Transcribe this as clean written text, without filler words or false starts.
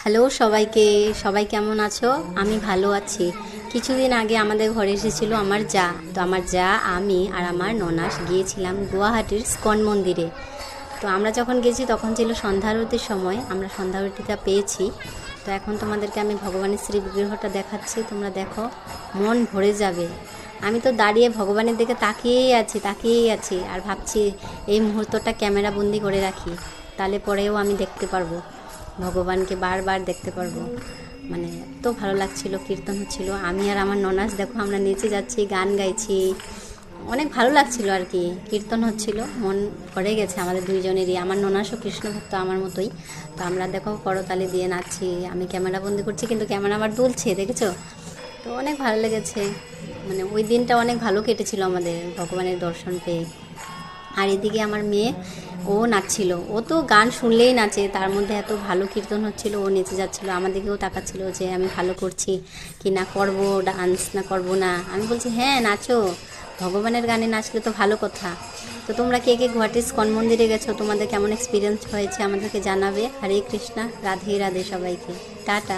Hello সবাইকে, সবাই কেমন আছো? আমি ভালো আছি। কিছুদিন আগে আমাদের ঘরে এসেছিল আমার যা। তো আমার যা, আমি আর আমার ননাস গিয়েছিলাম গুয়াহাটির স্কন মন্দিরে। তো আমরা যখন গেছি তখন ছিল সন্ধ্যা আরতির সময়, আমরা সন্ধ্যা আরতিটা পেয়েছি। তো এখন তোমাদেরকে আমি ভগবানের শ্রী বিগ্রহটা দেখাচ্ছি, তোমরা দেখো, মন ভরে যাবে। আমি তো দাঁড়িয়ে ভগবানের দিকে তাকিয়েই আছি আর ভাবছি এই মুহূর্তটা ক্যামেরা বন্দি করে রাখি, তাহলে পরেও আমি দেখতে পারবো, ভগবানকে বারবার দেখতে পারবো। মানে এত ভালো লাগছিল, কীর্তন হচ্ছিল, আমি আর আমার ননাস দেখো আমরা নেচে যাচ্ছি, গান গাইছি, অনেক ভালো লাগছিল আর কি। কীর্তন হচ্ছিল, মন ভরে গেছে আমাদের দুইজনেরই। আমার ননাসও কৃষ্ণ ভক্ত আমার মতোই। তো আমরা দেখো করতালি দিয়ে নাচছি, আমি ক্যামেরা বন্দি করছি কিন্তু ক্যামেরা আমার দুলছে, দেখেছো? তো অনেক ভালো লেগেছে, মানে ওই দিনটা অনেক ভালো কেটেছিল আমাদের ভগবানের দর্শন পেয়ে। আর এদিকে আমার মেয়ে, ও নাচছিল, ও তো গান শুনলেই নাচে, তার মধ্যে এত ভালো কীর্তন হচ্ছিল, ও নেচে যাচ্ছিলো, আমাদেরকেও তাকাচ্ছিল যে আমি ভালো করছি কি না, করবো ডান্স না করবো না। আমি বলছি হ্যাঁ নাচো, ভগবানের গানে নাচলে তো ভালো কথা। তো তোমরা কে কে গুয়াহাটির স্কন মন্দিরে গেছো, তোমাদের কেমন এক্সপিরিয়েন্স হয়েছে আমাদেরকে জানাবে। হরে কৃষ্ণা, রাধে রাধে সবাইকে, টাটা।